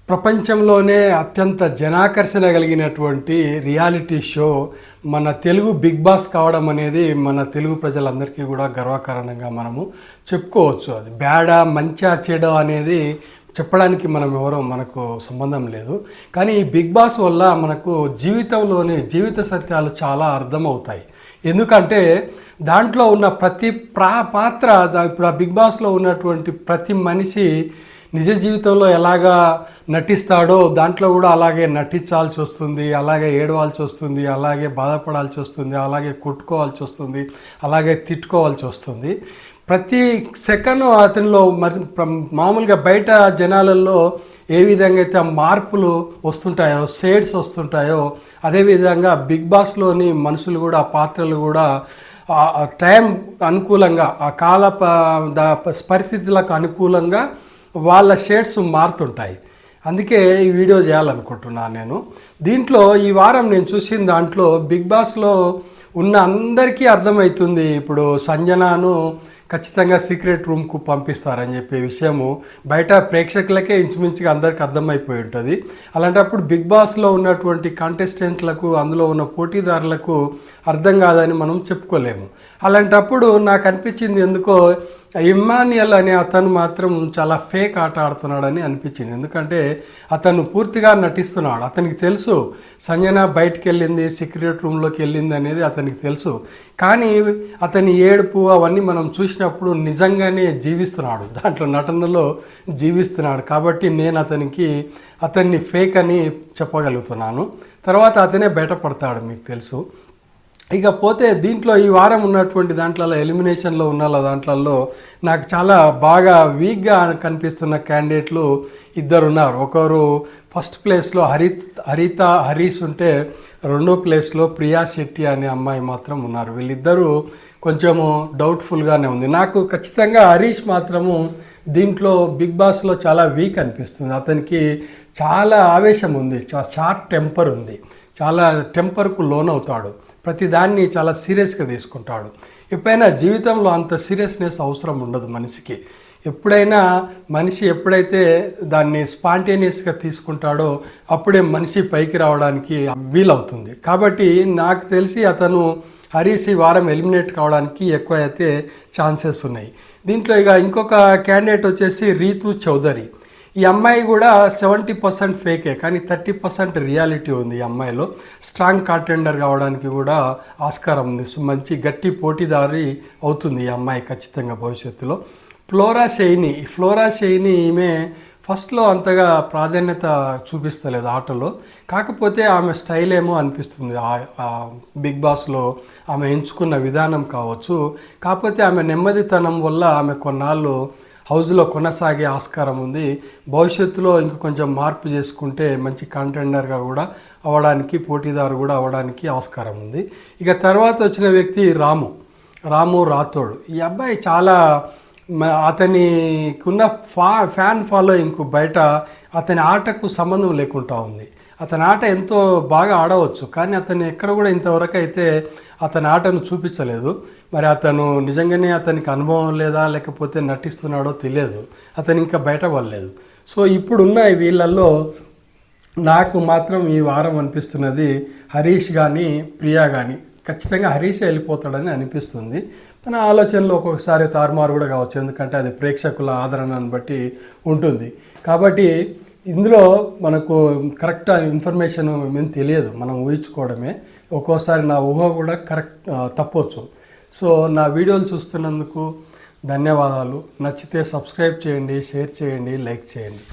ప్రపంచంలోనే అత్యంత జనాకర్షణ కలిగినటువంటి రియాలిటీ షో మన తెలుగు బిగ్ బాస్ కావడం అనేది మన తెలుగు ప్రజలందరికీ కూడా గర్వకారణంగా మనము చెప్పుకోవచ్చు. అది బ్యాడా మంచా చెడా అనేది చెప్పడానికి మనకు సంబంధం లేదు. కానీ ఈ బిగ్ బాస్ వల్ల మనకు జీవితంలోని జీవిత సత్యాలు చాలా అర్థమవుతాయి. ఎందుకంటే దాంట్లో ఉన్న ప్రతి పాత్ర ఇప్పుడు ఆ బిగ్ బాస్లో ఉన్నటువంటి ప్రతి మనిషి నిజ జీవితంలో ఎలాగా నటిస్తాడో దాంట్లో కూడా అలాగే నటించాల్సి వస్తుంది, అలాగే ఏడవాల్సి వస్తుంది, అలాగే బాధపడాల్సి వస్తుంది, అలాగే కొట్టుకోవాల్సి వస్తుంది, అలాగే తిట్టుకోవాల్సి వస్తుంది. ప్రతి సెకండ్ అతనిలో మామూలుగా బయట జనాలలో ఏ విధంగా అయితే మార్పులు వస్తుంటాయో, షేడ్స్ వస్తుంటాయో, అదేవిధంగా బిగ్ బాస్లోని మనుషులు కూడా పాత్రలు కూడా టైం అనుకూలంగా ఆ కాల పరిస్థితులకు అనుకూలంగా వాళ్ళ షేడ్స్ మారుతుంటాయి. అందుకే ఈ వీడియో చేయాలనుకుంటున్నాను నేను. దీంట్లో ఈ వారం నేను చూసిన దాంట్లో బిగ్ బాస్లో ఉన్న అందరికీ అర్థమవుతుంది. ఇప్పుడు సంజనాను ఖచ్చితంగా సీక్రెట్ రూమ్కు పంపిస్తారని చెప్పే విషయము బయట ప్రేక్షకులకే ఇంచుమించుగా అందరికీ అర్థమైపోయి ఉంటుంది. అలాంటప్పుడు బిగ్ బాస్లో ఉన్నటువంటి కంటెస్టెంట్లకు, అందులో ఉన్న పోటీదారులకు అర్థం కాదని మనం చెప్పుకోలేము. అలాంటప్పుడు నాకు అనిపించింది ఎందుకో ఇమ్మాన్యుయల్ అనే అతను మాత్రం చాలా ఫేక్ ఆట ఆడుతున్నాడని అనిపించింది. ఎందుకంటే అతను పూర్తిగా నటిస్తున్నాడు. అతనికి తెలుసు సంజన బయటికి వెళ్ళింది, సీక్రెట్ రూమ్లోకి వెళ్ళింది అనేది అతనికి తెలుసు. కానీ అతని ఏడుపు అవన్నీ మనం చూసినప్పుడు నిజంగానే జీవిస్తున్నాడు, దాంట్లో నటనలో జీవిస్తున్నాడు. కాబట్టి నేను అతన్ని ఫేక్ అని చెప్పగలుగుతున్నాను. తర్వాత అతనే బయటపడతాడు, మీకు తెలుసు. ఇకపోతే దీంట్లో ఈ వారం ఉన్నటువంటి దాంట్లో ఎలిమినేషన్లో ఉన్న దాంట్లో నాకు చాలా బాగా వీక్గా కనిపిస్తున్న క్యాండిడేట్లు ఇద్దరు ఉన్నారు. ఒకరు ఫస్ట్ ప్లేస్లో హరీష్ ఉంటే, రెండో ప్లేస్లో ప్రియా శెట్టి అనే అమ్మాయి మాత్రం ఉన్నారు. వీళ్ళిద్దరూ కొంచెము డౌట్ఫుల్గానే ఉంది. నాకు ఖచ్చితంగా హరీష్ మాత్రము దీంట్లో బిగ్ బాస్లో చాలా వీక్ అనిపిస్తుంది. అతనికి చాలా ఆవేశం ఉంది, షార్ట్ టెంపర్ ఉంది, చాలా టెంపర్కు లోనవుతాడు, ప్రతిదాన్ని చాలా సీరియస్గా తీసుకుంటాడు. ఎప్పుడైనా జీవితంలో అంత సీరియస్నెస్ అవసరం ఉండదు మనిషికి. ఎప్పుడైతే దాన్ని స్పాంటేనియస్గా తీసుకుంటాడో అప్పుడే మనిషి పైకి రావడానికి వీలవుతుంది. కాబట్టి నాకు తెలిసి అతను హరీష్ ఈ వారం ఎలిమినేట్ కావడానికి ఎక్కువ అయితే ఛాన్సెస్ ఉన్నాయి. దీంట్లో ఇంకొక క్యాండిడేట్ వచ్చేసి రీతు చౌదరి. ఈ అమ్మాయి కూడా 70% ఫేకే, కానీ 30% రియాలిటీ ఉంది ఈ అమ్మాయిలో. స్ట్రాంగ్ కాంటెండర్ కావడానికి కూడా ఆస్కారం ఉంది. మంచి గట్టి పోటీదారి అవుతుంది ఈ అమ్మాయి ఖచ్చితంగా భవిష్యత్తులో. ఫ్లోరా షైని ఈమె ఫస్ట్లో అంతగా ప్రాధాన్యత చూపిస్తలేదు ఆటలో. కాకపోతే ఆమె స్టైల్ ఏమో అనిపిస్తుంది బిగ్ బాస్లో ఆమె ఎంచుకున్న విధానం కావచ్చు. కాకపోతే ఆమె నెమ్మదితనం వల్ల ఆమె కొన్నాళ్ళు హౌస్లో కొనసాగే ఆస్కారం ఉంది. భవిష్యత్తులో ఇంక కొంచెం మార్పు చేసుకుంటే మంచి కంటెండర్గా కూడా అవ్వడానికి, పోటీదారు కూడా అవ్వడానికి ఆస్కారం ఉంది. తర్వాత వచ్చిన వ్యక్తి రాము రాథోడ్. ఈ అబ్బాయి చాలా అతనికున్న ఫ్యాన్ ఫాలోయింగ్కు బయట అతని ఆటకు సంబంధం లేకుండా ఉంది. అతని ఆట ఎంతో బాగా ఆడవచ్చు, కానీ అతను ఎక్కడ కూడా ఇంతవరకు అయితే అతని ఆటను చూపించలేదు. మరి అతను నిజంగానే అతనికి అనుభవం లేదా లేకపోతే నటిస్తున్నాడో తెలియదు, అతను ఇంకా బయటపడలేదు. సో ఇప్పుడున్న వీళ్ళల్లో నాకు మాత్రం ఈ వారం అనిపిస్తున్నది హరీష్ కానీ ప్రియా కానీ. ఖచ్చితంగా హరీష్ వెళ్ళిపోతాడని అనిపిస్తుంది. మన ఆలోచనలో ఒక్కొక్కసారి తారుమారు కూడా కావచ్చు, ఎందుకంటే అది ప్రేక్షకుల ఆదరణను బట్టి ఉంటుంది. కాబట్టి ఇందులో మనకు కరెక్ట్ ఇన్ఫర్మేషన్ ఏం తెలియదు, మనం ఊహించుకోవడమే. ఒక్కోసారి నా ఊహ కూడా తప్పొచ్చు. సో నా వీడియోలు చూస్తున్నందుకు ధన్యవాదాలు. నచ్చితే సబ్స్క్రైబ్ చేయండి, షేర్ చేయండి, లైక్ చేయండి.